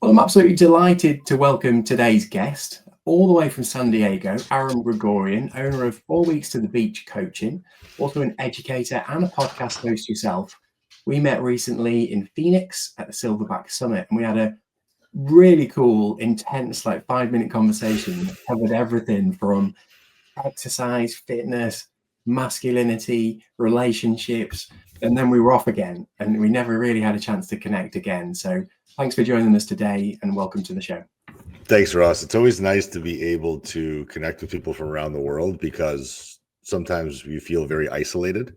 Well, I'm absolutely delighted to welcome today's guest, all the way from San Diego, Aram Grigorian, owner of 4 Weeks to the Beach Coaching, also an educator and a podcast host yourself. We met recently in Phoenix at the Silverback Summit, and we had a really cool, intense, like 5-minute conversation that covered everything from exercise, fitness, masculinity, relationships, and then we were off again, and we never really had a chance to connect again. So thanks for joining us today, and welcome to the show. Thanks, Ross. It's always nice to be able to connect with people from around the world because sometimes we feel very isolated,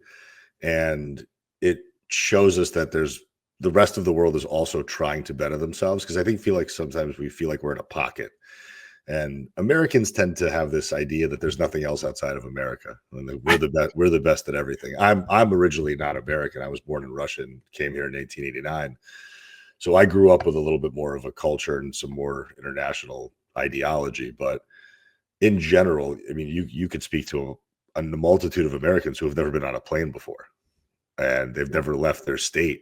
and it shows us that there's the rest of the world is also trying to better themselves. Because I feel like sometimes we feel like we're in a pocket, and Americans tend to have this idea that there's nothing else outside of America, and that we're the best at everything. I'm originally not American. I was born in Russia and came here in 1889. So I grew up with a little bit more of a culture and some more international ideology. But in general, I mean, you could speak to a multitude of Americans who have never been on a plane before, and they've never left their state.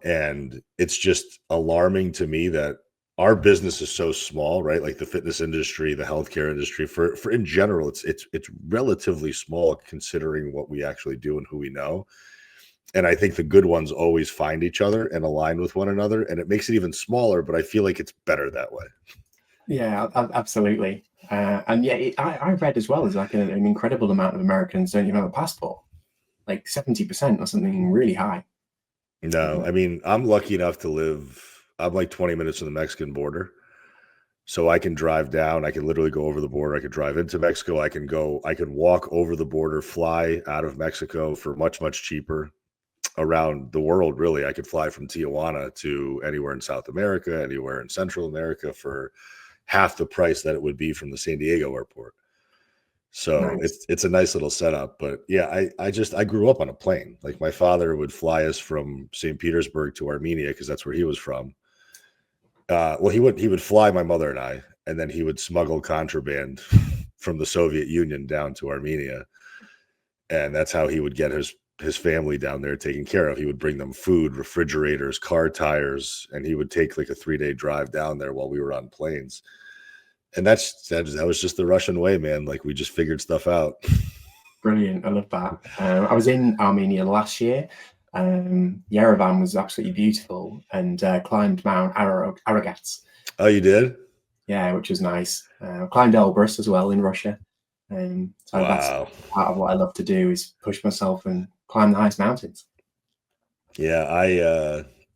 And it's just alarming to me that our business is so small, right? Like the fitness industry, the healthcare industry, for in general, it's relatively small considering what we actually do and who we know. And I think the good ones always find each other and align with one another, and it makes it even smaller, but I feel like it's better that way. Yeah, absolutely. And yeah, I read as well, there's like an incredible amount of Americans don't even have a passport, like 70% or something really high. No, I mean, I'm lucky enough to I'm like 20 minutes from the Mexican border. So I can drive down, I can literally go over the border, I could drive into Mexico, I can walk over the border, fly out of Mexico for much, much cheaper. Around the world, really. I could fly from Tijuana to anywhere in South America, anywhere in Central America for half the price that it would be from the San Diego airport. So Nice. it's a nice little setup. But yeah, I grew up on a plane. Like my father would fly us from St. Petersburg to Armenia because that's where he was from. Well, he would fly my mother and I, and then he would smuggle contraband from the Soviet Union down to Armenia. And that's how he would get his family down there taken care of. He would bring them food, refrigerators, car tires, and he would take like a 3-day drive down there while we were on planes. And that was just the Russian way, man. Like we just figured stuff out. Brilliant. I love that. I was in Armenia last year. Yerevan was absolutely beautiful, and climbed Mount Aragats. Oh, you did? Yeah, which was nice. Climbed Elbrus as well in Russia. So that's part of what I love to do, is push myself and climb the highest mountains. Yeah,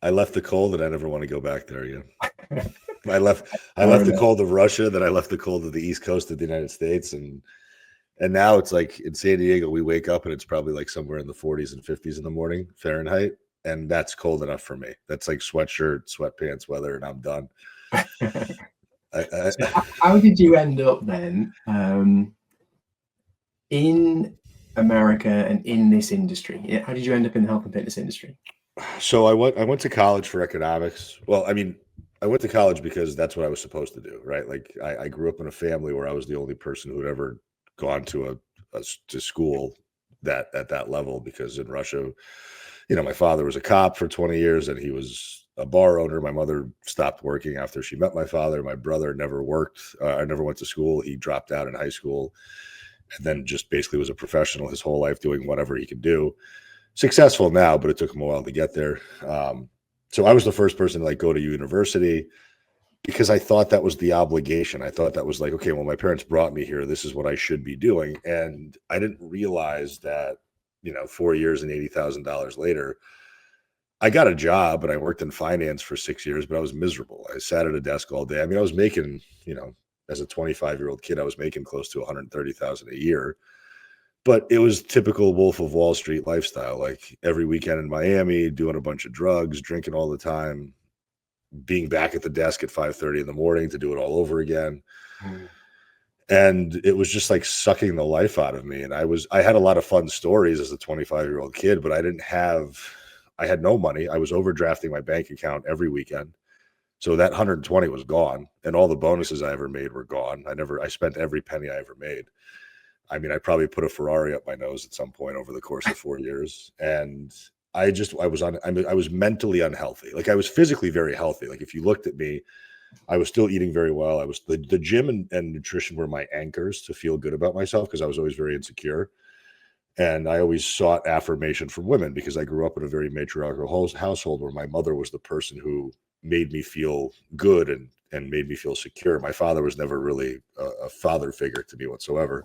I left the cold and I never want to go back there again. I left the cold of Russia, then I left the cold of the East Coast of the United States, and now it's like in San Diego, we wake up and it's probably like somewhere in the 40s and 50s in the morning Fahrenheit, and that's cold enough for me. That's like sweatshirt, sweatpants weather, and I'm done. So how did you end up then in America and in this industry? How did you end up in the health and fitness industry? So I went to college for economics. Well, I mean, I went to college because that's what I was supposed to do, right? Like I grew up in a family where I was the only person who had ever gone to to school at that level, because in Russia, my father was a cop for 20 years and he was a bar owner. My mother stopped working after she met my father. My brother never worked. I never went to school. He dropped out in high school and then just basically was a professional his whole life doing whatever he could do. Successful now, but it took him a while to get there. So I was the first person to like go to university because I thought that was the obligation. I thought that was like, okay, well, my parents brought me here. This is what I should be doing. And I didn't realize that, 4 years and $80,000 later, I got a job and I worked in finance for 6 years, but I was miserable. I sat at a desk all day. I mean, I was making, as a 25-year-old kid, I was making close to $130,000 a year. But it was typical Wolf of Wall Street lifestyle, like every weekend in Miami, doing a bunch of drugs, drinking all the time, being back at the desk at 5:30 in the morning to do it all over again. And it was just like sucking the life out of me. And I had a lot of fun stories as a 25-year-old kid, but I had no money. I was overdrafting my bank account every weekend. So that 120 was gone, and all the bonuses I ever made were gone. I spent every penny I ever made. I mean, I probably put a Ferrari up my nose at some point over the course of 4 years. And I was mentally unhealthy. Like I was physically very healthy. Like if you looked at me, I was still eating very well. I was the gym and nutrition were my anchors to feel good about myself because I was always very insecure. And I always sought affirmation from women because I grew up in a very matriarchal household where my mother was the person who made me feel good and made me feel secure. My father was never really a father figure to me whatsoever.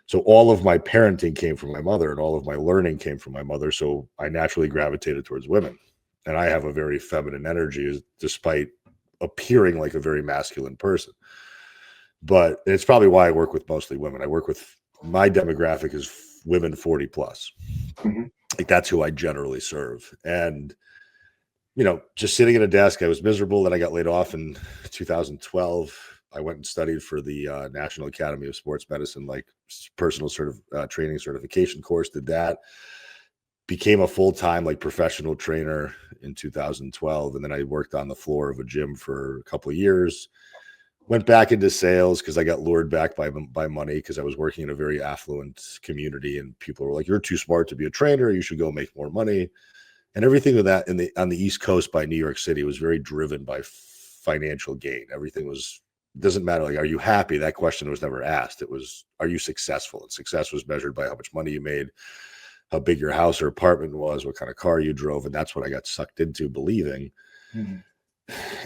So all of my parenting came from my mother and all of my learning came from my mother. So I naturally gravitated towards women. And I have a very feminine energy despite appearing like a very masculine person. But it's probably why I work with mostly women. My demographic is women 40 plus. Mhm. Like that's who I generally serve. And, just sitting at a desk, I was miserable. Then I got laid off in 2012. I went and studied for the National Academy of Sports Medicine, like personal training certification course, did that. Became a full-time like professional trainer in 2012. And then I worked on the floor of a gym for a couple of years. Went back into sales because I got lured back by money because I was working in a very affluent community and people were like, "You're too smart to be a trainer. You should go make more money." And everything with that on the East Coast by New York City was very driven by financial gain. Everything doesn't matter. Like, are you happy? That question was never asked. It was, are you successful? And success was measured by how much money you made, how big your house or apartment was, what kind of car you drove. And that's what I got sucked into believing. Mhm.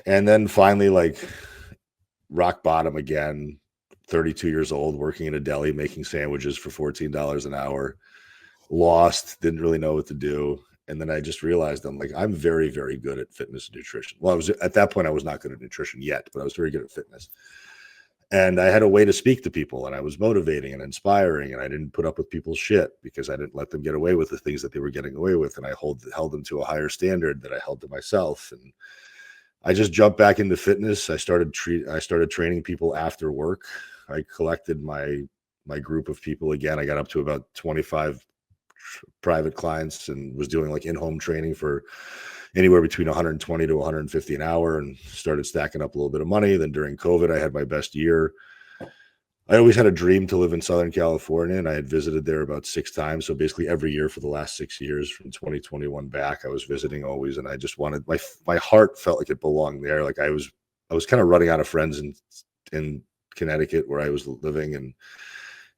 And then finally, like rock bottom again, 32 years old, working in a deli, making sandwiches for $14 an hour, lost, didn't really know what to do. And then I just realized I'm very, very good at fitness and nutrition. Well, at that point, I was not good at nutrition yet, but I was very good at fitness. And I had a way to speak to people and I was motivating and inspiring and I didn't put up with people's shit because I didn't let them get away with the things that they were getting away with. And I held them to a higher standard that I held to myself. And I just jumped back into fitness. I started training people after work. I collected my group of people again. I got up to about 25 private clients and was doing like in-home training for anywhere between 120 to 150 an hour and started stacking up a little bit of money. Then during COVID, I had my best year. I always had a dream to live in Southern California and I had visited there about 6 times. So basically every year for the last 6 years from 2021 back, I was visiting always. And I just wanted my heart felt like it belonged there. Like I was kind of running out of friends in Connecticut where I was living and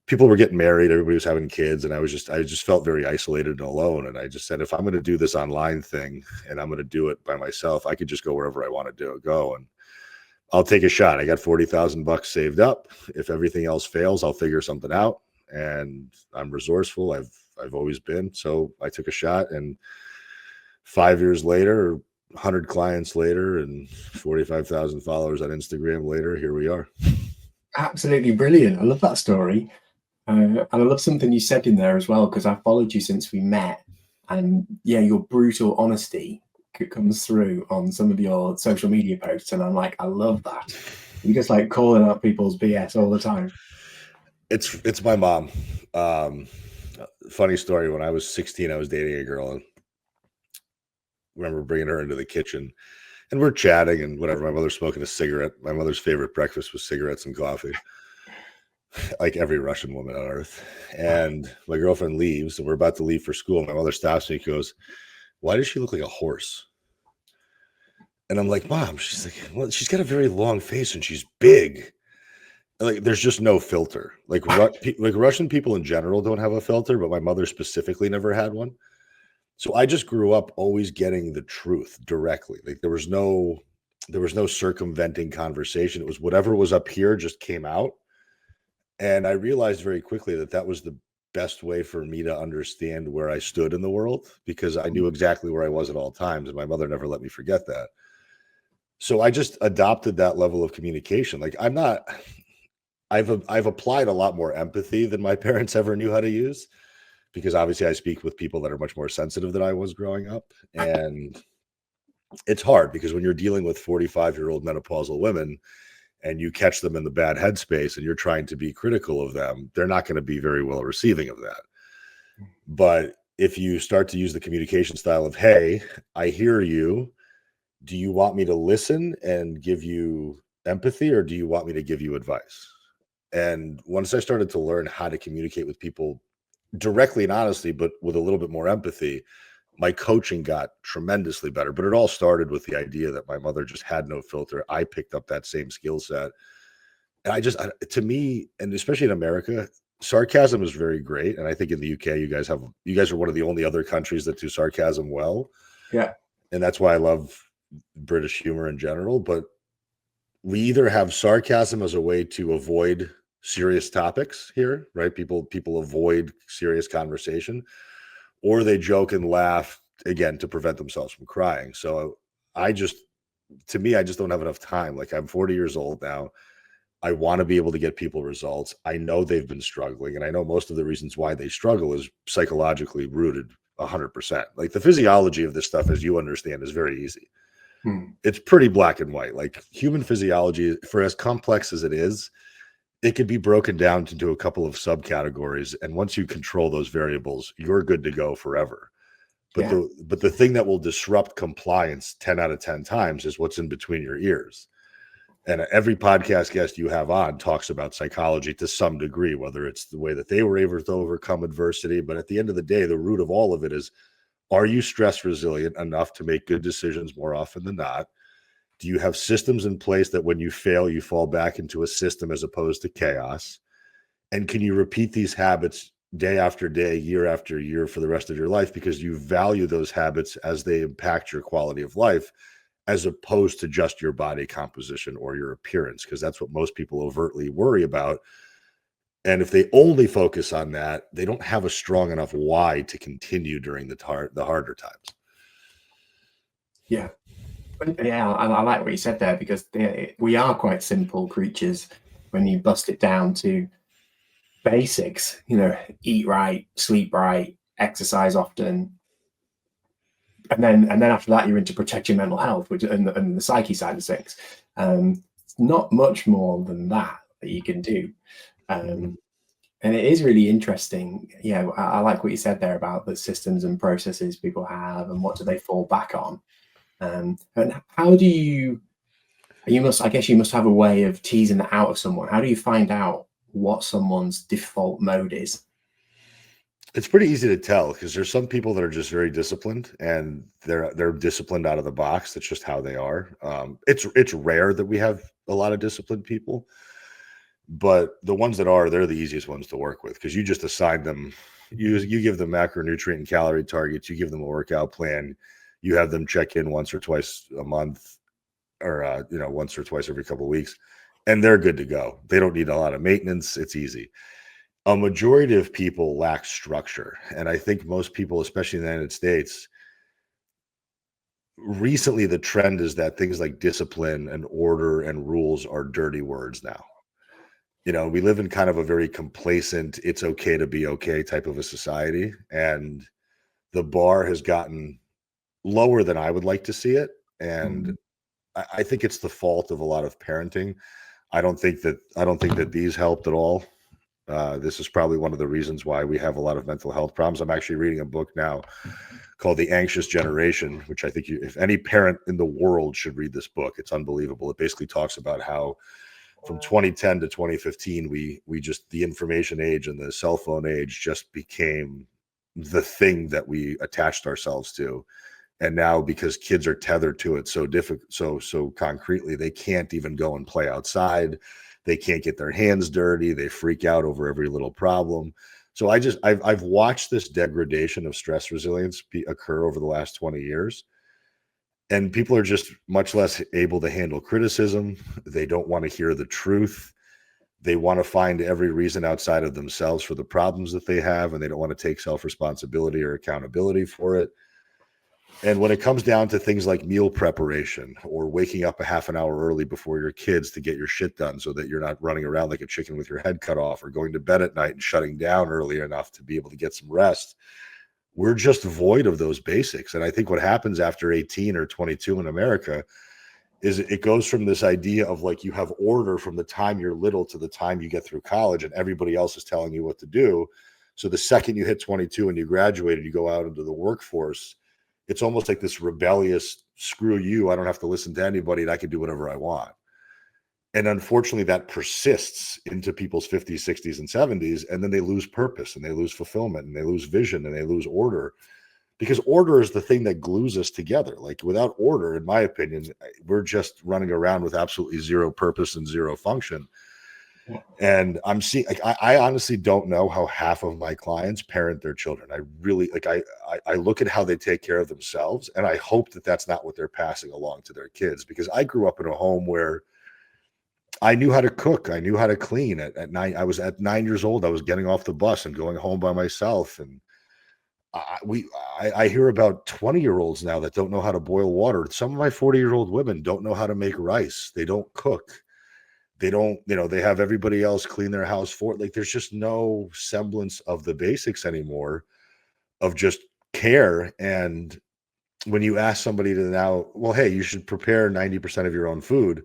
people were getting married, everybody was having kids, and I just felt very isolated and alone. And I just said, if I'm going to do this online thing and I'm going to do it by myself, I could just go wherever I want to go. And I'll take a shot. I got $40,000 saved up. If everything else fails, I'll figure something out. And I'm resourceful. I've always been. So I took a shot, and 5 years later, 100 clients later, and 45,000 followers on Instagram later, here we are. Absolutely brilliant. I love that story. And I love something you said in there as well, because I've followed you since we met. And yeah, your brutal honesty comes through on some of your social media posts. And I'm like, I love that. You just like calling out people's BS all the time. It's my mom. Funny story. When I was 16, I was dating a girl and remember bringing her into the kitchen and we're chatting and whatever. My mother's smoking a cigarette. My mother's favorite breakfast was cigarettes and coffee. Like every Russian woman on earth. And my girlfriend leaves and we're about to leave for school. My mother stops me and goes, "Why does she look like a horse?" And I'm like, "Mom," she's like, "Well, she's got a very long face and she's big." Like there's just no filter. Like Russian people in general don't have a filter, but my mother specifically never had one. So I just grew up always getting the truth directly. Like there was no circumventing conversation. It was whatever was up here just came out. And I realized very quickly that that was the best way for me to understand where I stood in the world because I knew exactly where I was at all times. And my mother never let me forget that. So I just adopted that level of communication. Like I've applied a lot more empathy than my parents ever knew how to use because obviously I speak with people that are much more sensitive than I was growing up. And it's hard because when you're dealing with 45-year-old menopausal women, and you catch them in the bad headspace and you're trying to be critical of them, they're not going to be very well receiving of that. But if you start to use the communication style of, "Hey, I hear you. Do you want me to listen and give you empathy or do you want me to give you advice?" And once I started to learn how to communicate with people directly and honestly, but with a little bit more empathy, my coaching got tremendously better, but it all started with the idea that my mother just had no filter. I picked up that same skill set. And to me, and especially in America, sarcasm is very great. And I think in the UK, you guys are one of the only other countries that do sarcasm well. Yeah. And that's why I love British humor in general. But we either have sarcasm as a way to avoid serious topics here, right? People avoid serious conversation, or they joke and laugh again to prevent themselves from crying. So to me, I just don't have enough time. Like, I'm 40 years old now. I want to be able to get people results. I know they've been struggling, and I know most of the reasons why they struggle is psychologically rooted 100%. Like, the physiology of this stuff, as you understand, is very easy. It's pretty black and white. Like, human physiology, for as complex as it is, it could be broken down into a couple of subcategories. And once you control those variables, you're good to go forever. But the thing that will disrupt compliance 10 out of 10 times is what's in between your ears. And every podcast guest you have on talks about psychology to some degree, whether it's the way that they were able to overcome adversity. But at the end of the day, the root of all of it is, are you stress resilient enough to make good decisions more often than not? Do you have systems in place that when you fail, you fall back into a system as opposed to chaos? And can you repeat these habits day after day, year after year for the rest of your life because you value those habits as they impact your quality of life, as opposed to just your body composition or your appearance? Because that's what most people overtly worry about. And if they only focus on that, they don't have a strong enough why to continue during the harder times. Yeah. Yeah, I like what you said there, because we are quite simple creatures when you bust it down to basics. Eat right, sleep right, exercise often, and then after that, you're into protect your mental health, which and the psyche side of things. It's not much more than that you can do, and it is really interesting. Yeah, I like what you said there about the systems and processes people have, and what do they fall back on. And how do you must have a way of teasing that out of someone. How do you find out what someone's default mode is? It's pretty easy to tell, because there's some people that are just very disciplined, and they're disciplined out of the box. That's just how they are. It's rare that we have a lot of disciplined people, but the ones that are, they're the easiest ones to work with, because you just assign them, you give them macronutrient and calorie targets, you give them a workout plan, you have them check in once or twice a month, or once or twice every couple of weeks, and they're good to go. They don't need a lot of maintenance. It's easy. A majority of people lack structure, and I think most people, especially in the United States, recently the trend is that things like discipline and order and rules are dirty words now. We live in kind of a very complacent, it's okay to be okay type of a society, and the bar has gotten lower than I would like to see it. And I think it's the fault of a lot of parenting. I don't think that these helped at all. This is probably one of the reasons why we have a lot of mental health problems. I'm actually reading a book now called The Anxious Generation, which I think if any parent in the world should read this book. It's unbelievable. It basically talks about how from 2010 to 2015, the information age and the cell phone age just became the thing that we attached ourselves to. And now, because kids are tethered to it so concretely, they can't even go and play outside. They can't get their hands dirty. They freak out over every little problem. So I've watched this degradation of stress resilience occur over the last 20 years. And people are just much less able to handle criticism. They don't want to hear the truth. They want to find every reason outside of themselves for the problems that they have, and they don't want to take self-responsibility or accountability for it. And when it comes down to things like meal preparation, or waking up a half an hour early before your kids to get your shit done so that you're not running around like a chicken with your head cut off, or going to bed at night and shutting down early enough to be able to get some rest, we're just void of those basics. And I think what happens after 18 or 22 in America is it goes from this idea of like, you have order from the time you're little to the time you get through college, and everybody else is telling you what to do. So the second you hit 22 and you graduate and you go out into the workforce, it's almost like this rebellious, screw you, I don't have to listen to anybody, and I can do whatever I want. And unfortunately, that persists into people's 50s, 60s, and 70s. And then they lose purpose, and they lose fulfillment, and they lose vision, and they lose order, because order is the thing that glues us together. Like without order, in my opinion, we're just running around with absolutely zero purpose and zero function. And I'm seeing, like, I honestly don't know how half of my clients parent their children. I really, like, I look at how they take care of themselves, and I hope that that's not what they're passing along to their kids, because I grew up in a home where I knew how to cook. I knew how to clean. At 9, I was at 9 years old. I was getting off the bus and going home by myself. And I hear about 20-year-olds now that don't know how to boil water. Some of my 40-year-old women don't know how to make rice. They don't cook. They don't, they have everybody else clean their house for it. Like there's just no semblance of the basics anymore of just care. And when you ask somebody to now, well, hey, you should prepare 90% of your own food,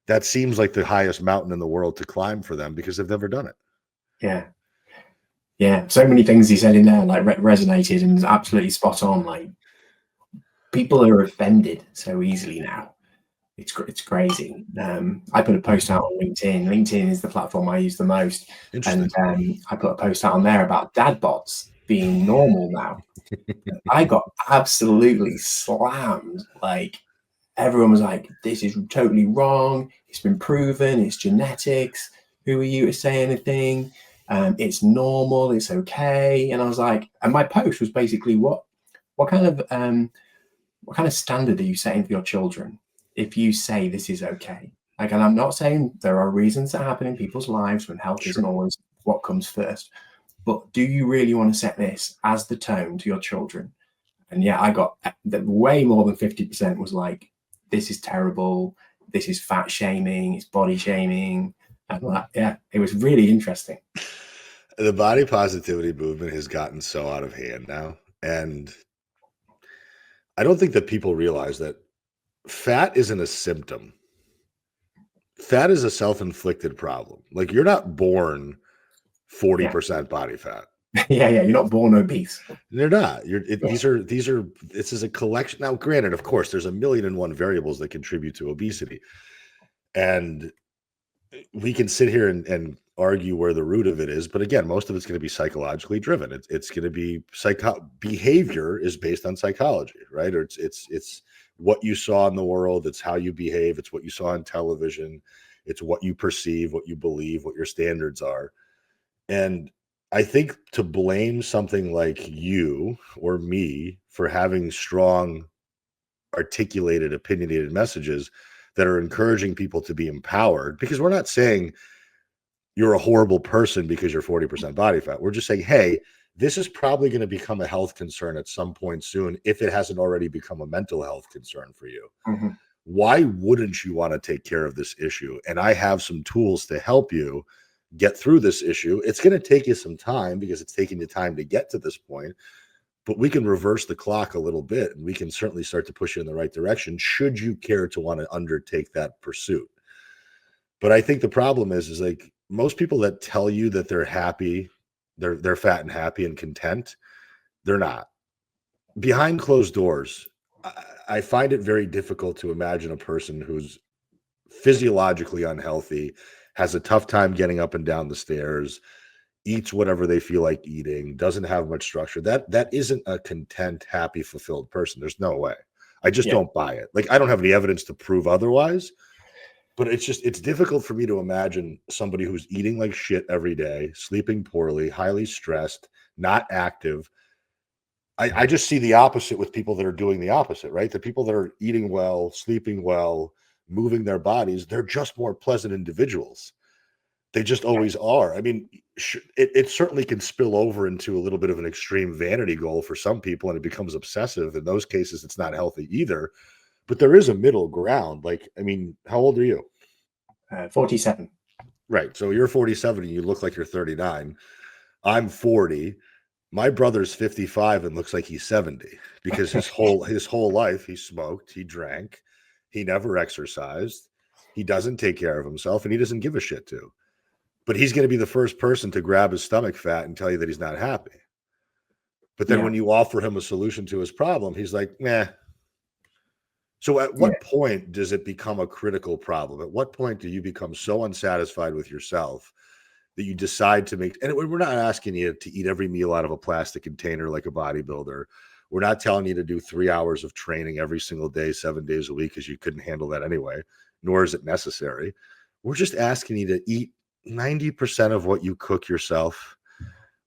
that seems like the highest mountain in the world to climb for them because they've never done it. Yeah. Yeah. So many things he said in there like resonated and was absolutely spot on. Like people are offended so easily now. It's crazy. I put a post out on LinkedIn. LinkedIn is the platform I use the most. And I put a post out on there about dad bots being normal now. I got absolutely slammed. Like everyone was like, this is totally wrong. It's been proven. It's genetics. Who are you to say anything? It's normal. It's okay. And I was like, and my post was basically what kind of standard are you setting for your children if you say this is okay? Like, and I'm not saying there are reasons that happen in people's lives when health isn't always what comes first, but do you really want to set this as the tone to your children? And yeah, I got way more than 50% was like, this is terrible. This is fat shaming. It's body shaming. And like, yeah, it was really interesting. The body positivity movement has gotten so out of hand now. And I don't think that people realize that fat isn't a symptom. Fat is a self-inflicted problem. Like you're not born 40% body fat. Yeah, you're not born obese. They're not. This is a collection. Now, granted, of course, there's 1,000,001 variables that contribute to obesity. And we can sit here and argue where the root of it is, but again, most of it's going to be psychologically driven. It's going to be behavior is based on psychology, right? Or it's what you saw in the world. It's how you behave. It's what you saw on television. It's what you perceive, what you believe, what your standards are. And I think to blame something like you or me for having strong, articulated, opinionated messages that are encouraging people to be empowered, because we're not saying you're a horrible person because you're 40% body fat. We're just saying, hey, this is probably going to become a health concern at some point soon if it hasn't already become a mental health concern for you. Mm-hmm. Why wouldn't you want to take care of this issue? And I have some tools to help you get through this issue. It's going to take you some time because it's taking you time to get to this point, but we can reverse the clock a little bit and we can certainly start to push you in the right direction should you care to want to undertake that pursuit. But I think the problem is like most people that tell you that they're happy, they're fat and happy and content, they're not. Behind closed doors, I find it very difficult to imagine a person who's physiologically unhealthy, has a tough time getting up and down the stairs, eats whatever they feel like eating, doesn't have much structure. That isn't a content, happy, fulfilled person. There's no way. I just don't buy it. Like I don't have any evidence to prove otherwise, but it's difficult for me to imagine somebody who's eating like shit every day, sleeping poorly, highly stressed, not active. I just see the opposite with people that are doing the opposite, right? The people that are eating well, sleeping well, moving their bodies, they're just more pleasant individuals. They just always are. I mean, it certainly can spill over into a little bit of an extreme vanity goal for some people, and it becomes obsessive. In those cases, it's not healthy either. But there is a middle ground. Like, I mean, how old are you? 47. Right. So you're 47 and you look like you're 39. I'm 40. My brother's 55 and looks like he's 70 because his whole life he smoked, he drank, he never exercised, he doesn't take care of himself, and he doesn't give a shit to. But he's going to be the first person to grab his stomach fat and tell you that he's not happy. But then when you offer him a solution to his problem, he's like, nah. So at what point does it become a critical problem? At what point do you become so unsatisfied with yourself that you decide to make, and we're not asking you to eat every meal out of a plastic container like a bodybuilder We're not telling you to do 3 hours of training every single day, 7 days a week, because you couldn't handle that anyway, nor is it necessary. We're just asking you to eat 90% of what you cook yourself.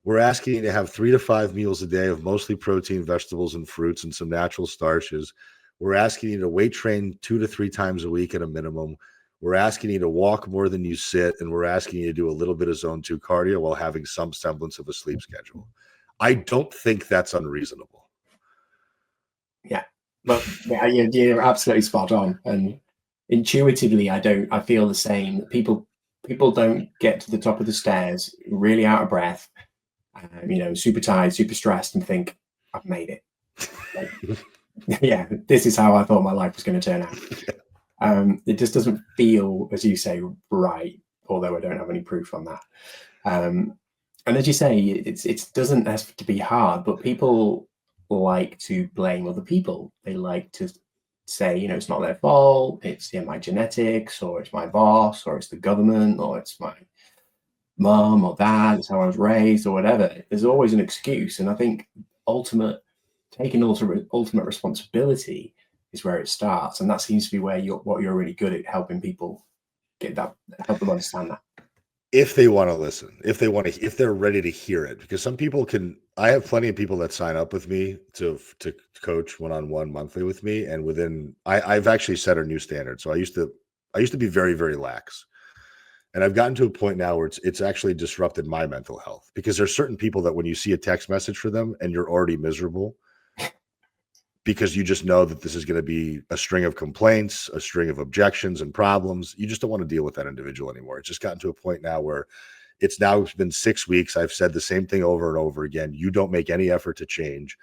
We're asking you to have 3 to 5 meals a day of mostly protein, vegetables, and fruits, and some natural starches. We're asking you to weight train 2 to 3 times a week at a minimum. We're asking you to walk more than you sit, and we're asking you to do a little bit of zone 2 cardio while having some semblance of a sleep schedule. I don't think that's unreasonable. Yeah, but yeah, you're absolutely spot on. And intuitively, I feel the same. People don't get to the top of the stairs really out of breath, super tired, super stressed, and think, I've made it. Like, yeah, this is how I thought my life was going to turn out. It just doesn't feel, as you say, right, although I don't have any proof on that. And as you say, it doesn't have to be hard, but people like to blame other people. They like to say, it's not their fault, it's my genetics, or it's my boss, or it's the government, or it's my mom or dad, it's how I was raised, or whatever. There's always an excuse. And I think taking ultimate responsibility is where it starts. And that seems to be where what you're really good at, helping people help them understand that. If they want to listen, if they're ready to hear it, because some people I have plenty of people that sign up with me to coach one-on-one monthly with me. And I've actually set a new standard. So I used to be very, very lax. And I've gotten to a point now where it's actually disrupted my mental health, because there's certain people that when you see a text message for them and you're already miserable because you just know that this is going to be a string of complaints, a string of objections and problems, you just don't want to deal with that individual anymore. It's just gotten to a point now where it's been 6 weeks. I've said the same thing over and over again. You don't make any effort to change.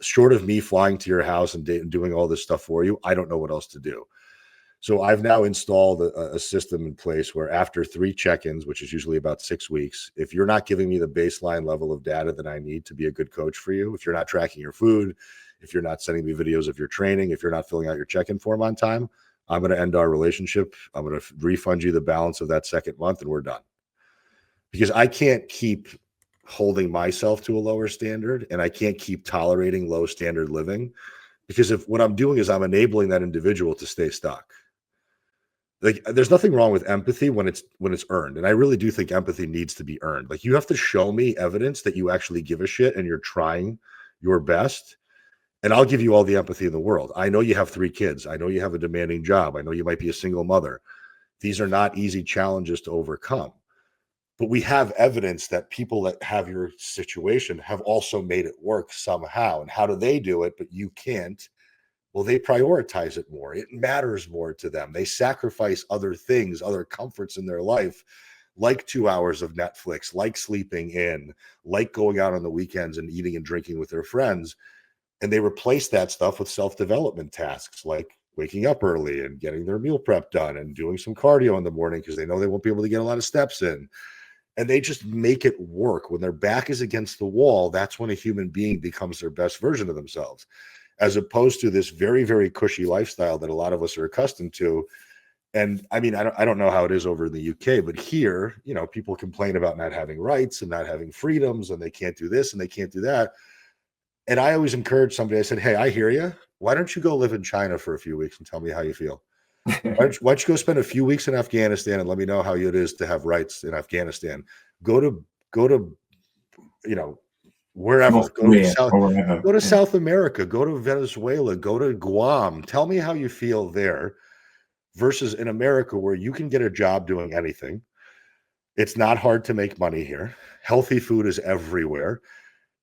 Short of me flying to your house and doing all this stuff for you, I don't know what else to do. So I've now installed a system in place where after 3 check-ins, which is usually about 6 weeks, if you're not giving me the baseline level of data that I need to be a good coach for you, if you're not tracking your food, if you're not sending me videos of your training, if you're not filling out your check-in form on time, I'm going to end our relationship. I'm going to refund you the balance of that second month, and we're done. Because I can't keep holding myself to a lower standard, and I can't keep tolerating low standard living, because if what I'm doing is I'm enabling that individual to stay stuck. Like, there's nothing wrong with empathy when it's earned. And I really do think empathy needs to be earned. Like, you have to show me evidence that you actually give a shit and you're trying your best. And I'll give you all the empathy in the world. I know you have 3 kids. I know you have a demanding job. I know you might be a single mother. These are not easy challenges to overcome. But we have evidence that people that have your situation have also made it work somehow. And how do they do it, but you can't? Well, they prioritize it more. It matters more to them. They sacrifice other things, other comforts in their life, like 2 hours of Netflix, like sleeping in, like going out on the weekends and eating and drinking with their friends. And they replace that stuff with self-development tasks, like waking up early and getting their meal prep done and doing some cardio in the morning because they know they won't be able to get a lot of steps in. And they just make it work. When their back is against the wall, that's when a human being becomes their best version of themselves, as opposed to this very, very cushy lifestyle that a lot of us are accustomed to. And I mean, I don't know how it is over in the UK, but here, people complain about not having rights and not having freedoms, and they can't do this and they can't do that. And I always encourage somebody, I said, hey, I hear you. Why don't you go live in China for a few weeks and tell me how you feel? Why don't you go spend a few weeks in Afghanistan and let me know how it is to have rights in Afghanistan? Go to wherever. Go to South America. Go to Venezuela. Go to Guam. Tell me how you feel there versus in America, where you can get a job doing anything. It's not hard to make money here. Healthy food is everywhere.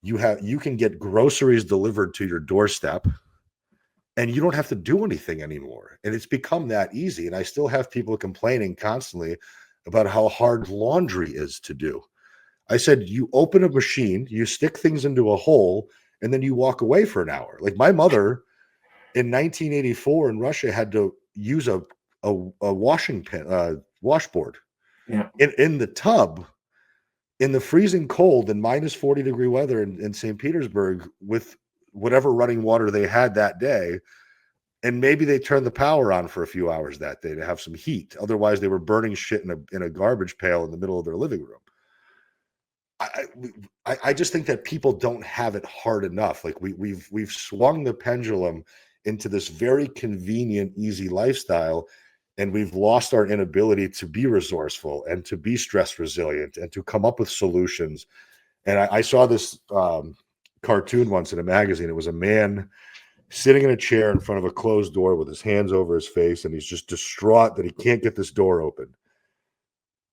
You can get groceries delivered to your doorstep, and you don't have to do anything anymore. And it's become that easy. And I still have people complaining constantly about how hard laundry is to do. I said, you open a machine, you stick things into a hole, and then you walk away for an hour. Like, my mother in 1984 in Russia had to use a washing pin, washboard in the tub in the freezing cold and minus 40-degree weather in St. Petersburg with whatever running water they had that day. And maybe they turned the power on for a few hours that day to have some heat. Otherwise, they were burning shit in a garbage pail in the middle of their living room. I just think that people don't have it hard enough. Like we've swung the pendulum into this very convenient, easy lifestyle, and we've lost our inability to be resourceful and to be stress resilient and to come up with solutions. And I saw this cartoon once in a magazine. It was a man sitting in a chair in front of a closed door with his hands over his face, and he's just distraught that he can't get this door open.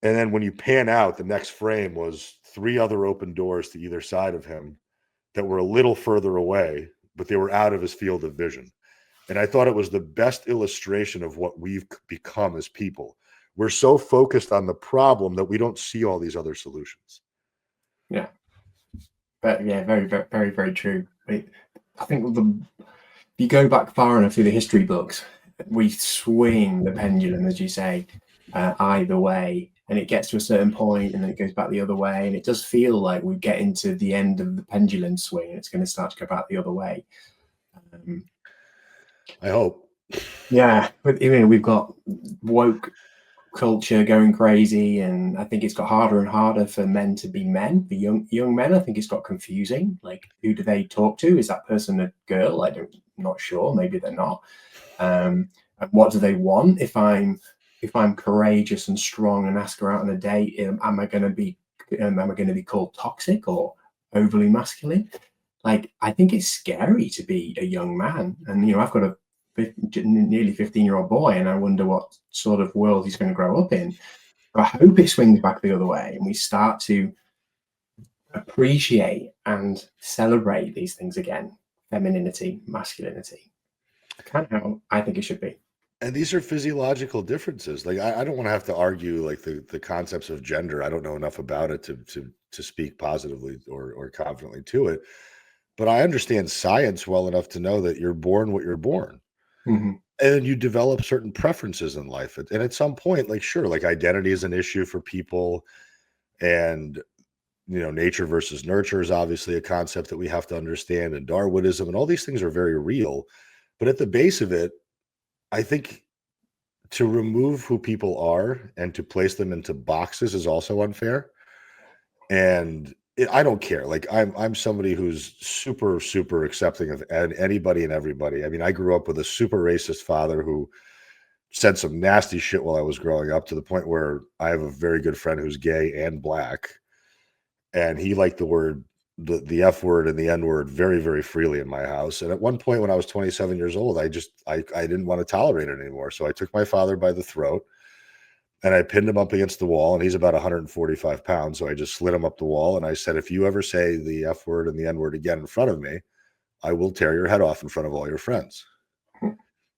And then when you pan out, the next frame was 3 other open doors to either side of him that were a little further away, but they were out of his field of vision. And I thought it was the best illustration of what we've become as people. We're so focused on the problem that we don't see all these other solutions. Yeah. But yeah, very, very, very, very true. I think if you go back far enough through the history books, we swing the pendulum, as you say, either way, and it gets to a certain point and then it goes back the other way, and it does feel like we get into the end of the pendulum swing and it's going to start to go back the other way. I hope. Yeah, but we've got woke culture going crazy, and I think it's got harder and harder for men to be men. For young men, I think it's got confusing. Like, who do they talk to? Is that person a girl? I'm not sure. Maybe they're not. And what do they want? If I'm courageous and strong and ask her out on a date, am I going to be called toxic or overly masculine? Like, I think it's scary to be a young man, and I've got a nearly 15-year-old boy, and I wonder what sort of world he's going to grow up in. I hope it swings back the other way and we start to appreciate and celebrate these things again: femininity, masculinity. Kind of how I think it should be. And these are physiological differences. Like I don't want to have to argue like the concepts of gender. I don't know enough about it to speak positively or confidently to it. But I understand science well enough to know that you're born what you're born. Mm-hmm. And you develop certain preferences in life. And at some point, like, sure, like identity is an issue for people. And, nature versus nurture is obviously a concept that we have to understand. And Darwinism and all these things are very real. But at the base of it, I think to remove who people are and to place them into boxes is also unfair. And I don't care. Like I'm somebody who's super, super accepting of anybody and everybody. I mean, I grew up with a super racist father who said some nasty shit while I was growing up, to the point where I have a very good friend who's gay and black, and he liked the F word and the N word very, very freely in my house. And at one point when I was 27 years old, I didn't want to tolerate it anymore. So I took my father by the throat and I pinned him up against the wall, and he's about 145 pounds. So I just slid him up the wall. And I said, if you ever say the F word and the N word again in front of me, I will tear your head off in front of all your friends.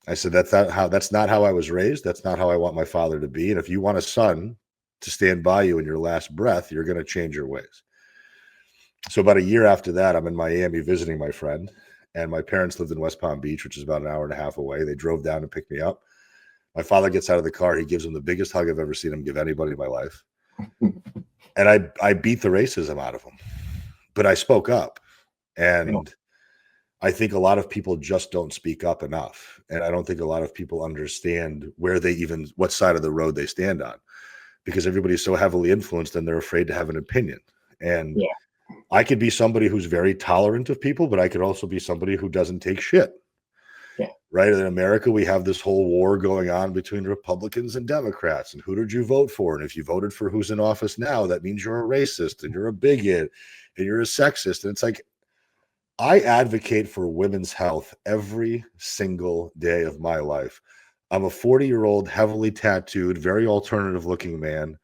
I said, that's not how I was raised. That's not how I want my father to be. And if you want a son to stand by you in your last breath, you're going to change your ways. So about a year after that, I'm in Miami visiting my friend, and my parents lived in West Palm Beach, which is about an hour and a half away. They drove down to pick me up. My father gets out of the car. He gives him the biggest hug I've ever seen him give anybody in my life. And I beat the racism out of him, but I spoke up. And I think a lot of people just don't speak up enough. And I don't think a lot of people understand what side of the road they stand on, because everybody's so heavily influenced and they're afraid to have an opinion. And I could be somebody who's very tolerant of people, but I could also be somebody who doesn't take shit. Yeah. Right. In America, we have this whole war going on between Republicans and Democrats. And who did you vote for? And if you voted for who's in office now, that means you're a racist and you're a bigot and you're a sexist. And it's like, I advocate for women's health every single day of my life. I'm a 40-year-old, heavily tattooed, very alternative looking man.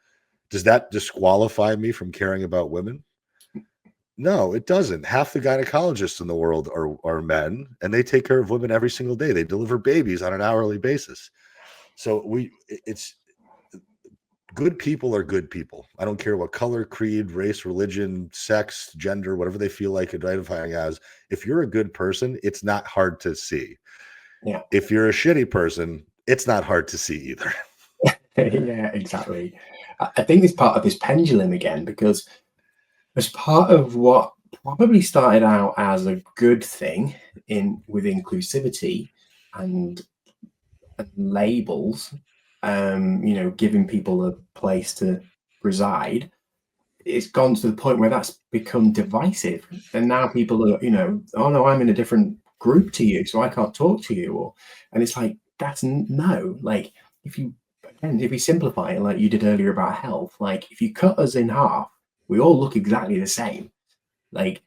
Does that disqualify me from caring about women? No, it doesn't. Half the gynecologists in the world are men, and they take care of women every single day. They deliver babies on an hourly basis. So it's good people are good people. I don't care what color, creed, race, religion, sex, gender, whatever they feel like identifying as. If you're a good person, it's not hard to see. Yeah. If you're a shitty person, it's not hard to see either. Yeah, exactly. I think it's part of this pendulum again, because as part of what probably started out as a good thing with inclusivity and labels, giving people a place to reside, it's gone to the point where that's become divisive, and now people are, oh no, I'm in a different group to you, so I can't talk to you, and it's like that's no, like if you simplify it like you did earlier about health, like if you cut us in half, we all look exactly the same. Like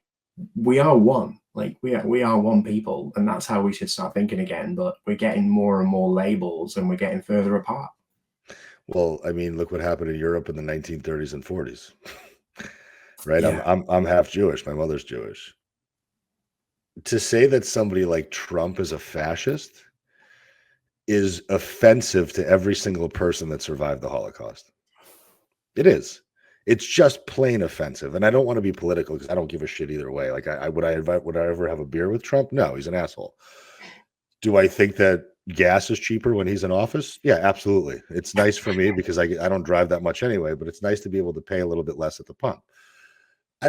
we are one, like we are one people, and that's how we should start thinking again. But we're getting more and more labels, and we're getting further apart. Well, I mean, look what happened in Europe in the 1930s and 40s, right? Yeah. I'm half Jewish. My mother's Jewish. To say that somebody like Trump is a fascist is offensive to every single person that survived the Holocaust. It is. It's just plain offensive. And I don't want to be political because I don't give a shit either way. Like, would I ever have a beer with Trump? No, he's an asshole. Do I think that gas is cheaper when he's in office? Yeah, absolutely. It's nice for me because I don't drive that much anyway, but it's nice to be able to pay a little bit less at the pump.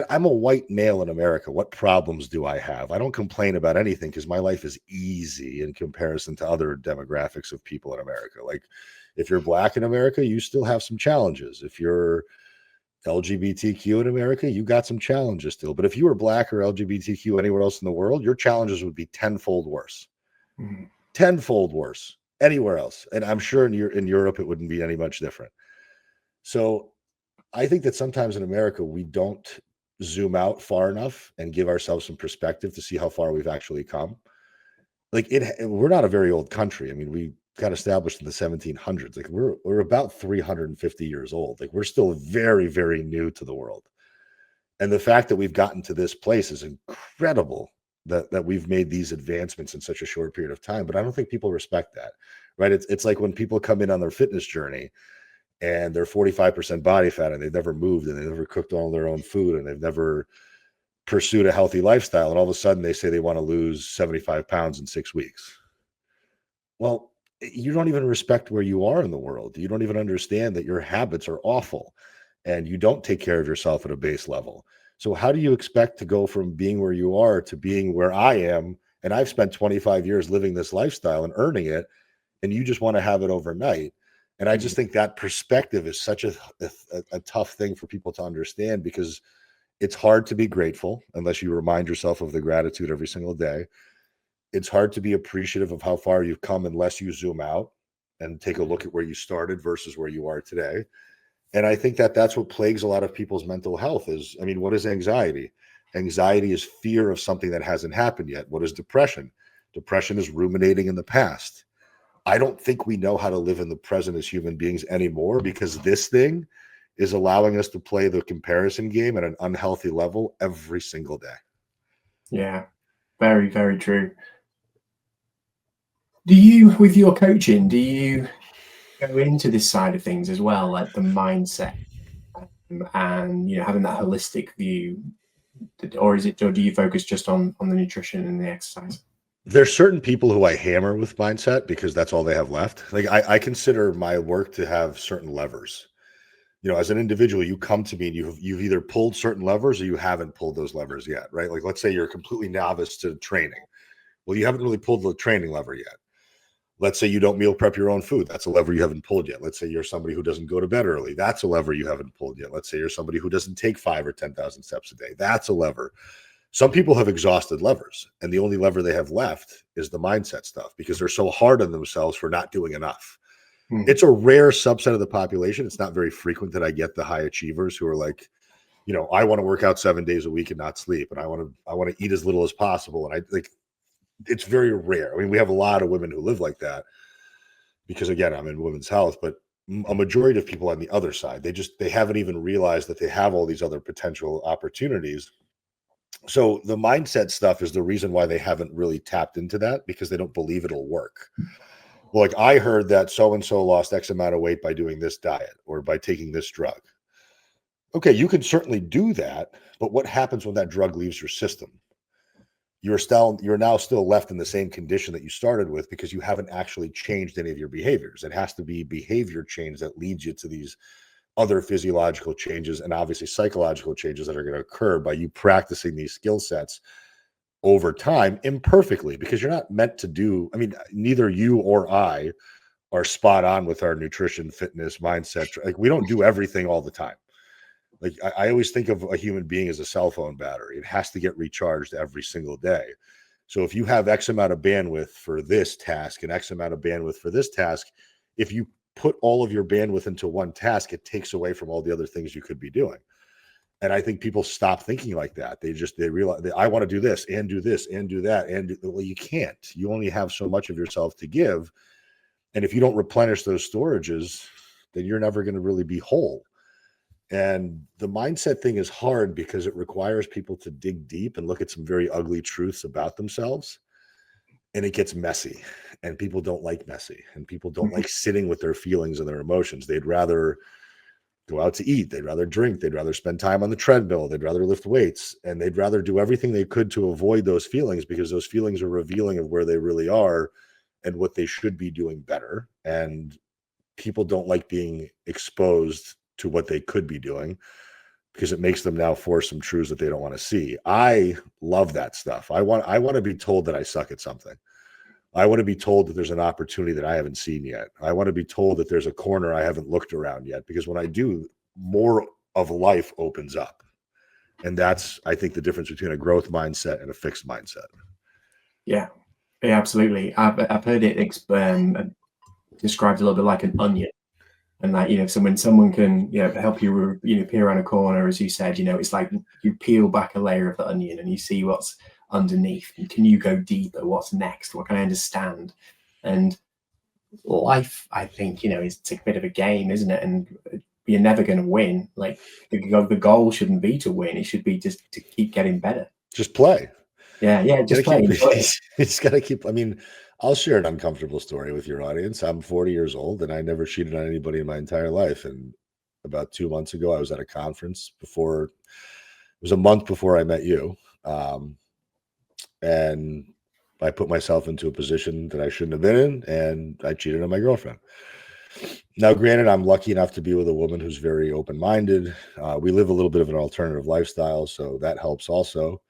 I'm a white male in America. What problems do I have? I don't complain about anything because my life is easy in comparison to other demographics of people in America. Like if you're black in America, you still have some challenges. If you're LGBTQ in America, you got some challenges still. But if you were black or LGBTQ anywhere else in the world, your challenges would be tenfold worse. Mm-hmm. Tenfold worse anywhere else. And I'm sure in Europe, it wouldn't be any much different. So I think that sometimes in America, we don't zoom out far enough and give ourselves some perspective to see how far we've actually come. Like we're not a very old country. I mean, we got established in the 1700s. Like we're about 350 years old. Like we're still very, very new to the world. And the fact that we've gotten to this place is incredible that we've made these advancements in such a short period of time. But I don't think people respect that, right? It's like when people come in on their fitness journey and they're 45% body fat and they've never moved and they've never cooked all their own food and they've never pursued a healthy lifestyle. And all of a sudden they say they want to lose 75 pounds in 6 weeks. Well, you don't even respect where you are in the world. You don't even understand that your habits are awful and you don't take care of yourself at a base level. So how do you expect to go from being where you are to being where I am? And I've spent 25 years living this lifestyle and earning it, and you just want to have it overnight. And I just think that perspective is such a tough thing for people to understand because it's hard to be grateful unless you remind yourself of the gratitude every single day. It's hard to be appreciative of how far you've come unless you zoom out and take a look at where you started versus where you are today. And I think that that's what plagues a lot of people's mental health is, I mean, what is anxiety? Anxiety is fear of something that hasn't happened yet. What is depression? Depression is ruminating in the past. I don't think we know how to live in the present as human beings anymore because this thing is allowing us to play the comparison game at an unhealthy level every single day. Yeah, very, very true. Do you, with your coaching, do you go into this side of things as well, like the mindset and having that holistic view, or do you focus just on the nutrition and the exercise? There's certain people who I hammer with mindset because that's all they have left. Like I consider my work to have certain levers. As an individual, you come to me and you've either pulled certain levers or you haven't pulled those levers yet, right? Like let's say you're completely novice to training. Well, you haven't really pulled the training lever yet. Let's say you don't meal prep your own food. That's a lever you haven't pulled yet. Let's say you're somebody who doesn't go to bed early. That's a lever you haven't pulled yet. Let's say you're somebody who doesn't take 5 or 10,000 steps a day. That's a lever. Some people have exhausted levers, and the only lever they have left is the mindset stuff because they're so hard on themselves for not doing enough. It's a rare subset of the population. It's not very frequent that I get the high achievers who are like, I want to work out 7 days a week and not sleep, and I want to eat as little as possible. And it's very rare. I mean, we have a lot of women who live like that because, again, I'm in women's health, but a majority of people on the other side, they haven't even realized that they have all these other potential opportunities. So the mindset stuff is the reason why they haven't really tapped into that because they don't believe it'll work. Well, like I heard that so-and-so lost X amount of weight by doing this diet or by taking this drug. Okay, you can certainly do that, but what happens when that drug leaves your system? You're now still left in the same condition that you started with because you haven't actually changed any of your behaviors. It has to be behavior change that leads you to these other physiological changes and obviously psychological changes that are going to occur by you practicing these skill sets over time imperfectly because you're not meant to do. I mean, neither you or I are spot on with our nutrition, fitness, mindset. Like we don't do everything all the time. Like I always think of a human being as a cell phone battery. It has to get recharged every single day. So if you have X amount of bandwidth for this task and X amount of bandwidth for this task, if you put all of your bandwidth into one task, it takes away from all the other things you could be doing. And I think people stop thinking like that. They realize I want to do this and do this and do that. Well, you can't. You only have so much of yourself to give. And if you don't replenish those storages, then you're never going to really be whole. And the mindset thing is hard because it requires people to dig deep and look at some very ugly truths about themselves. And it gets messy, and people don't like messy, and people don't like sitting with their feelings and their emotions. They'd rather go out to eat. They'd rather drink. They'd rather spend time on the treadmill. They'd rather lift weights, and they'd rather do everything they could to avoid those feelings, because those feelings are revealing of where they really are and what they should be doing better. And people don't like being exposed to what they could be doing, because it makes them now force some truths that they don't want to see. I love that stuff. I want to be told that I suck at something. I want to be told that there's an opportunity that I haven't seen yet. I want to be told that there's a corner I haven't looked around yet, because when I do, more of life opens up. And that's, I think, the difference between a growth mindset and a fixed mindset. Yeah, absolutely. I've heard it described a little bit like an onion. And that, when someone can, help you, peer around a corner, as you said, it's like you peel back a layer of the onion and you see what's underneath. And can you go deeper? What's next? What can I understand? And life, I think, it's a bit of a game, isn't it? And you're never going to win. Like the goal shouldn't be to win. It should be just to keep getting better. Just play. Yeah, just play. It's got to keep. I mean, I'll share an uncomfortable story with your audience. I'm 40 years old and I never cheated on anybody in my entire life. And about 2 months ago, I was at a conference it was a month before I met you. And I put myself into a position that I shouldn't have been in, and I cheated on my girlfriend. Now, granted, I'm lucky enough to be with a woman who's very open-minded. We live a little bit of an alternative lifestyle, so that helps also.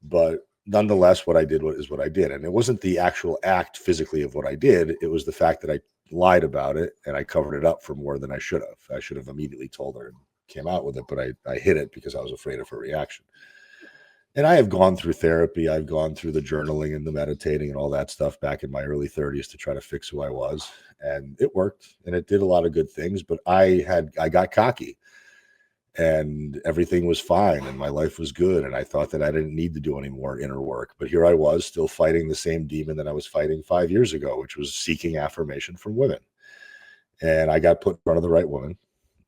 But nonetheless, what I did is what I did. And it wasn't the actual act physically of what I did. It was the fact that I lied about it and I covered it up for more than I should have. I should have immediately told her and came out with it, but I hid it because I was afraid of her reaction. And I have gone through therapy. I've gone through the journaling and the meditating and all that stuff back in my early 30s to try to fix who I was. And it worked, and it did a lot of good things, but I got cocky. And everything was fine and my life was good. And I thought that I didn't need to do any more inner work. But here I was still fighting the same demon that I was fighting 5 years ago, which was seeking affirmation from women. And I got put in front of the right woman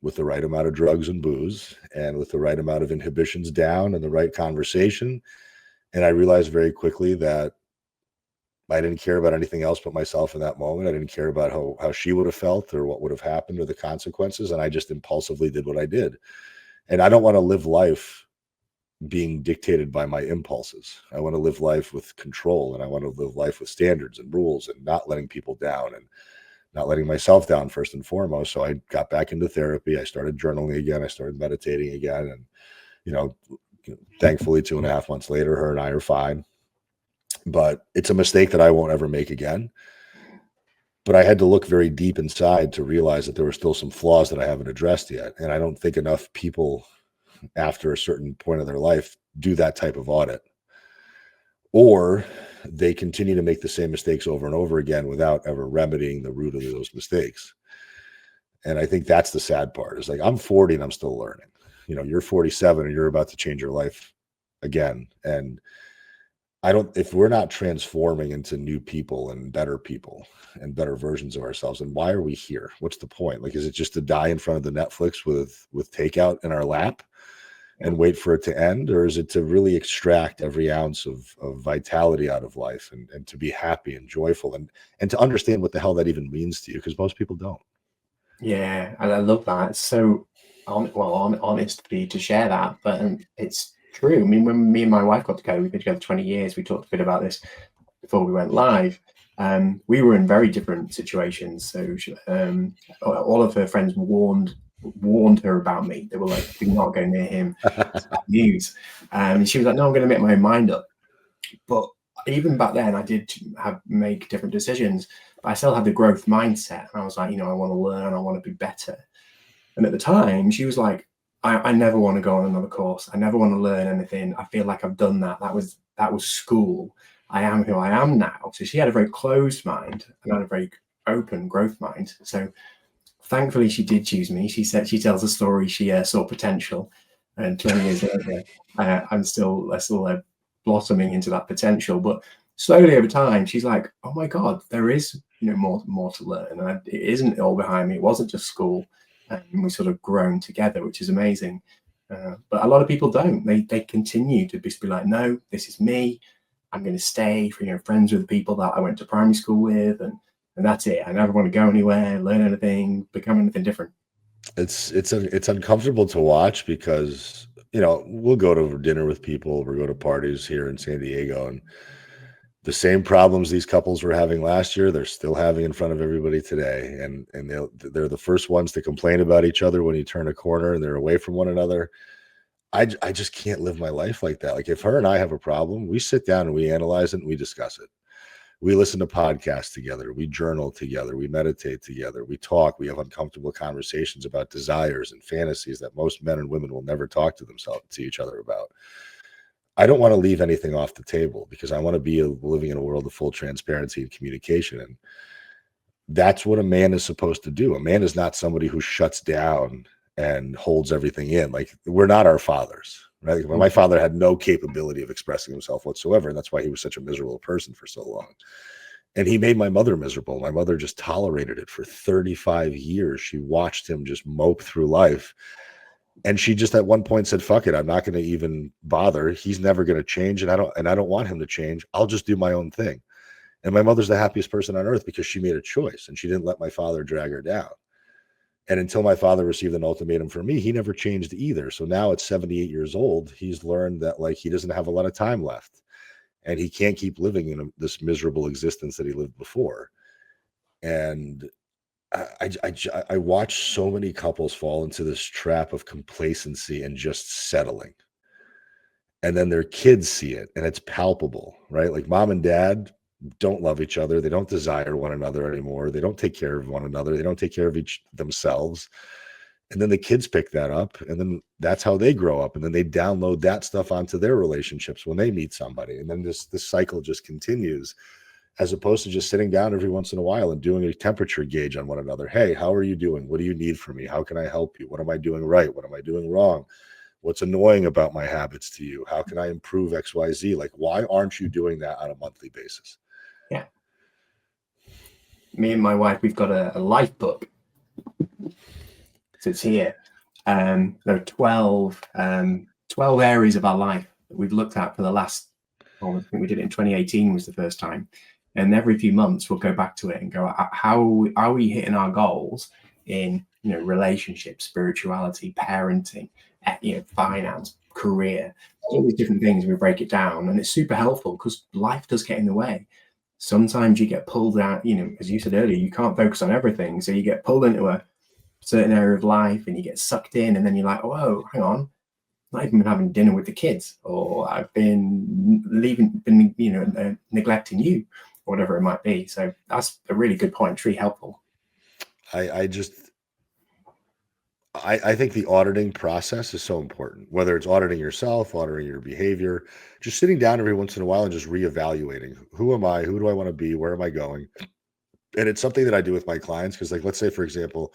with the right amount of drugs and booze and with the right amount of inhibitions down and the right conversation. And I realized very quickly that I didn't care about anything else but myself in that moment. I didn't care about how she would have felt or what would have happened or the consequences. And I just impulsively did what I did. And I don't want to live life being dictated by my impulses. I want to live life with control, and I want to live life with standards and rules and not letting people down and not letting myself down first and foremost. So I got back into therapy. I started journaling again. I started meditating again. And, thankfully 2.5 months later, her and I are fine. But it's a mistake that I won't ever make again. But I had to look very deep inside to realize that there were still some flaws that I haven't addressed yet. And I don't think enough people after a certain point of their life do that type of audit. Or they continue to make the same mistakes over and over again without ever remedying the root of those mistakes. And I think that's the sad part. Is like, I'm 40 and I'm still learning. You're 47 and you're about to change your life again. And if we're not transforming into new people and better versions of ourselves, then why are we here? What's the point? Like, is it just to die in front of the Netflix with takeout in our lap and wait for it to end? Or is it to really extract every ounce of vitality out of life and to be happy and joyful and to understand what the hell that even means to you? Because most people don't. Yeah, and I love that. It's so honest for you to share that, but it's true. I mean, when me and my wife got together, we've been together 20 years. We talked a bit about this before we went live. We were in very different situations. So all of her friends warned her about me. They were like, "Do not go near him. It's bad news." And she was like, "No, I'm going to make my mind up." But even back then, I did make different decisions. But I still had the growth mindset. And I was like, I want to learn. I want to be better. And at the time, she was like, I never want to go on another course. I never want to learn anything. I feel like I've done that. That was school. I am who I am now. So she had a very closed mind and I had a very open growth mind. So thankfully she did choose me. She tells a story. She saw potential, and 20 years later, I'm still blossoming into that potential. But slowly over time, she's like, oh my God, there is, more to learn. And it isn't all behind me. It wasn't just school. And we sort of grown together, which is amazing. But a lot of people don't. They continue to just be like, no, this is me. I'm going to stay friends with the people that I went to primary school with, and that's it. I never want to go anywhere, learn anything, become anything different. It's uncomfortable to watch because we'll go to dinner with people, we'll go to parties here in San Diego, and the same problems these couples were having last year, they're still having in front of everybody today. And they're the first ones to complain about each other when you turn a corner and they're away from one another. I just can't live my life like that. Like if her and I have a problem, we sit down and we analyze it and we discuss it. We listen to podcasts together. We journal together. We meditate together. We talk. We have uncomfortable conversations about desires and fantasies that most men and women will never talk to each other about. I don't want to leave anything off the table because I want to be living in a world of full transparency and communication. And that's what a man is supposed to do. A man is not somebody who shuts down and holds everything in. Like we're not our fathers, right? Like, my father had no capability of expressing himself whatsoever. And that's why he was such a miserable person for so long. And he made my mother miserable. My mother just tolerated it for 35 years. She watched him just mope through life. And she just at one point said, fuck it, I'm not going to even bother. He's never going to change. And I don't want him to change. I'll just do my own thing. And my mother's the happiest person on earth because she made a choice and she didn't let my father drag her down. And until my father received an ultimatum from me, he never changed either. So now at 78 years old, he's learned that like he doesn't have a lot of time left and he can't keep living in this miserable existence that he lived before. And I watch so many couples fall into this trap of complacency and just settling. And then their kids see it and it's palpable, right? Like mom and dad don't love each other. They don't desire one another anymore. They don't take care of one another. They don't take care of themselves. And then the kids pick that up and then that's how they grow up. And then they download that stuff onto their relationships when they meet somebody. And then this cycle just continues, as opposed to just sitting down every once in a while and doing a temperature gauge on one another. Hey, how are you doing? What do you need from me? How can I help you? What am I doing right? What am I doing wrong? What's annoying about my habits to you? How can I improve XYZ? Like, why aren't you doing that on a monthly basis? Yeah. Me and my wife, we've got a life book. So it's here. There are 12 areas of our life that we've looked at for the last, I think we did it in 2018 was the first time. And every few months we'll go back to it and go, how are we hitting our goals in, relationships, spirituality, parenting, finance, career, all these different things. We break it down and it's super helpful because life does get in the way. Sometimes you get pulled out, as you said earlier, you can't focus on everything. So you get pulled into a certain area of life and you get sucked in and then you're like, whoa, hang on. I've not even been having dinner with the kids, or I've been neglecting you, or whatever it might be. So that's a really good point. It's really helpful. I think the auditing process is so important, whether it's auditing yourself, auditing your behavior, just sitting down every once in a while and just reevaluating. Who am I? Who do I want to be? Where am I going? And it's something that I do with my clients. Cause like, let's say, for example,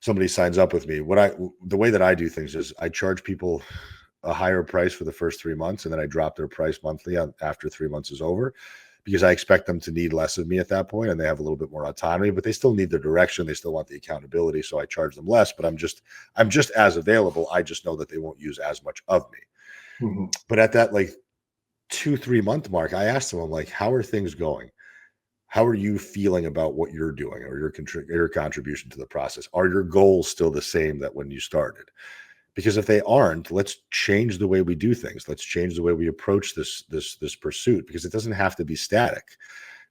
somebody signs up with me. The way that I do things is I charge people a higher price for the first 3 months. And then I drop their price monthly after 3 months is over, because I expect them to need less of me at that point and they have a little bit more autonomy, but they still need the direction. They still want the accountability. So I charge them less, but I'm just as available. I just know that they won't use as much of me. Mm-hmm. But at that like 2-3 month mark, I asked them, I'm like, how are things going? How are you feeling about what you're doing or your contribution to the process? Are your goals still the same that when you started? Because if they aren't, let's change the way we do things. Let's change the way we approach this pursuit, because it doesn't have to be static.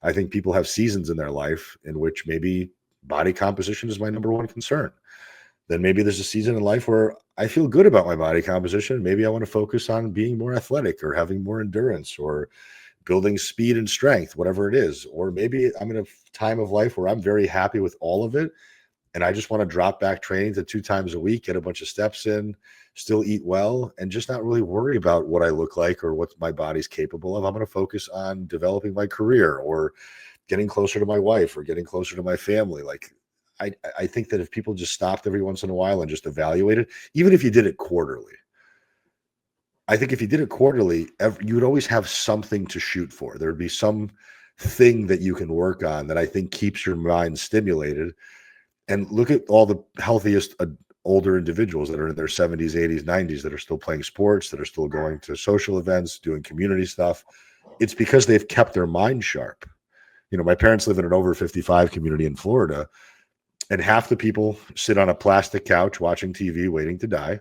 I think people have seasons in their life in which maybe body composition is my number one concern. Then maybe there's a season in life where I feel good about my body composition. Maybe I want to focus on being more athletic or having more endurance or building speed and strength, whatever it is. Or maybe I'm in a time of life where I'm very happy with all of it, And I just want to drop back training to 2 times a week, get a bunch of steps in, still eat well, and just not really worry about what I look like or what my body's capable of. I'm going to focus on developing my career or getting closer to my wife or getting closer to my family. Like, I think that if people just stopped every once in a while and just evaluated, even if you did it quarterly, I think if you did it quarterly, you would always have something to shoot for. There would be some thing that you can work on that I think keeps your mind stimulated. And look at all the healthiest older individuals that are in their 70s, 80s, 90s that are still playing sports, that are still going to social events, doing community stuff. It's because they've kept their mind sharp. You know, my parents live in an over 55 community in Florida, and half the people sit on a plastic couch watching TV waiting to die.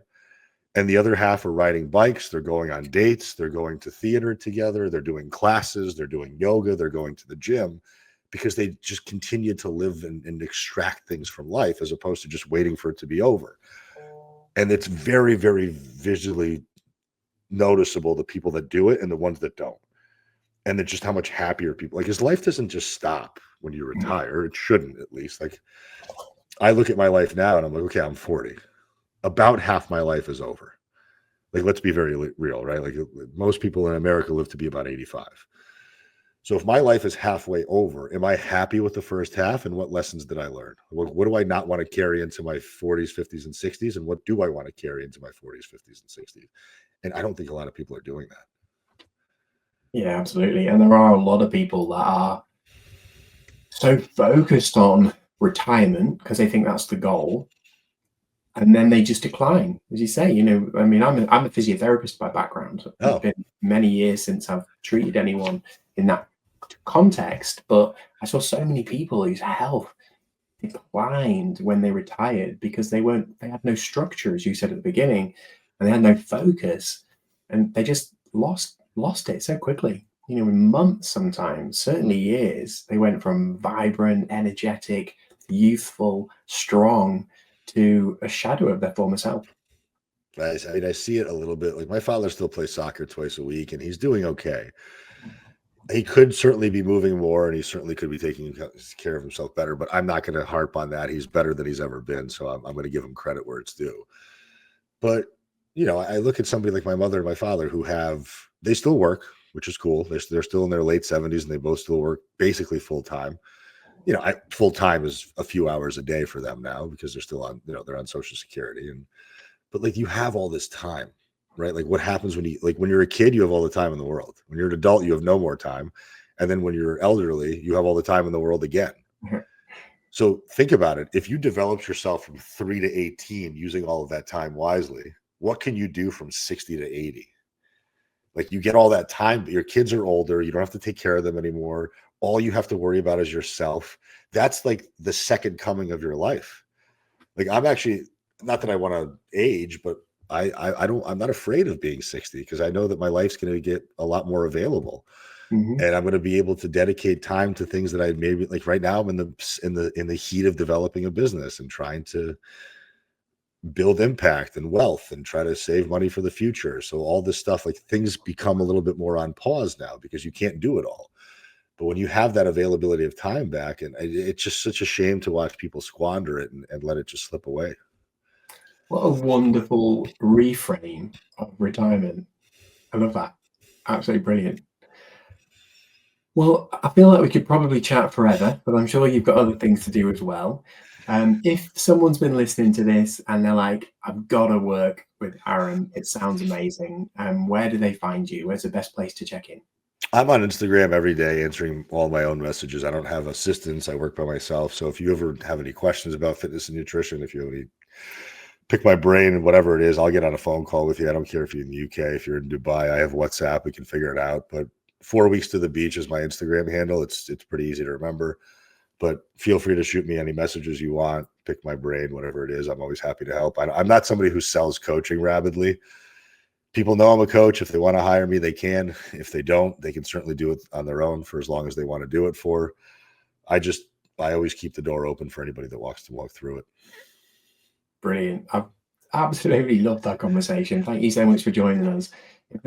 And the other half are riding bikes. They're going on dates. They're going to theater together. They're doing classes. They're doing yoga. They're going to the gym because they just continue to live and extract things from life as opposed to just waiting for it to be over. And it's very, very visually noticeable, the people that do it and the ones that don't. And then just how much happier people, like, his life doesn't just stop when you retire. It shouldn't, at least. Like, I look at my life now and I'm like, okay, I'm 40. About half my life is over. Like, let's be very real, right? Like, most people in America live to be about 85. So if my life is halfway over, am I happy with the first half? And what lessons did I learn? What do I not want to carry into my 40s, 50s, and 60s? And what do I want to carry into my 40s, 50s, and 60s? And I don't think a lot of people are doing that. Yeah, absolutely. And there are a lot of people that are so focused on retirement because they think that's the goal. And then they just decline, as you say. You know, I mean, I'm a physiotherapist by background. Oh. It's been many years since I've treated anyone in that context, but I saw so many people whose health declined when they retired because they had no structure, as you said at the beginning, and they had no focus, and they just lost it so quickly. You know, in months, sometimes, certainly years, they went from vibrant, energetic, youthful, strong to a shadow of their former self. I mean, I see it a little bit. Like, my father still plays soccer twice a week, and he's doing okay. He could certainly be moving more, and he certainly could be taking care of himself better, but I'm not going to harp on that. He's better than he's ever been, so I'm going to give him credit where it's due. But, you know, I look at somebody like my mother and my father they still work, which is cool. They're still in their late 70s, and they both still work basically full time. You know, full time is a few hours a day for them now because they're still on, you know, they're on Social Security. But like, you have all this time, right? Like, what happens when you're a kid, you have all the time in the world. When you're an adult, you have no more time. And then when you're elderly, you have all the time in the world again. Mm-hmm. So think about it. If you developed yourself from 3 to 18 using all of that time wisely, what can you do from 60 to 80? Like, you get all that time, but your kids are older. You don't have to take care of them anymore. All you have to worry about is yourself. That's like the second coming of your life. Like, I'm actually, not that I want to age, but I'm not afraid of being 60 because I know that my life's going to get a lot more available. Mm-hmm. And I'm going to be able to dedicate time to things that I maybe, like, right now I'm in the heat of developing a business and trying to build impact and wealth and try to save money for the future. So all this stuff, like, things become a little bit more on pause now because you can't do it all. But when you have that availability of time back, and it's just such a shame to watch people squander it and let it just slip away. What a wonderful reframe of retirement. I love that. Absolutely brilliant. Well, I feel like we could probably chat forever, but I'm sure you've got other things to do as well. If someone's been listening to this and they're like, I've got to work with Aram, it sounds amazing. Where do they find you? Where's the best place to check in? I'm on Instagram every day answering all my own messages. I don't have assistants. I work by myself. So if you ever have any questions about fitness and nutrition, if you have any, pick my brain and whatever it is, I'll get on a phone call with you. I don't care if you're in the UK, if you're in Dubai, I have WhatsApp. We can figure it out. But 4 weeks to the beach is my Instagram handle. It's pretty easy to remember. But feel free to shoot me any messages you want. Pick my brain, whatever it is. I'm always happy to help. I'm not somebody who sells coaching rapidly. People know I'm a coach. If they want to hire me, they can. If they don't, they can certainly do it on their own for as long as they want to do it for. I always keep the door open for anybody that wants to walk through it. Brilliant. I've absolutely loved that conversation. Thank you so much for joining us. If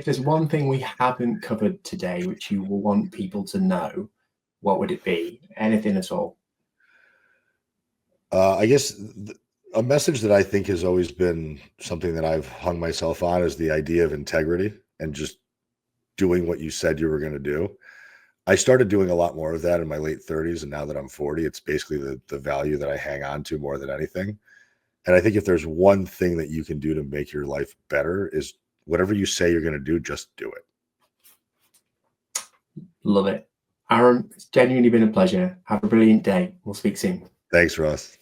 there's one thing we haven't covered today, which you will want people to know, what would it be? Anything at all? I guess a message that I think has always been something that I've hung myself on is the idea of integrity and just doing what you said you were going to do. I started doing a lot more of that in my late 30s, and now that I'm 40, it's basically the value that I hang on to more than anything. And I think if there's one thing that you can do to make your life better is whatever you say you're going to do, just do it. Love it. Aram, it's genuinely been a pleasure. Have a brilliant day. We'll speak soon. Thanks, Ross.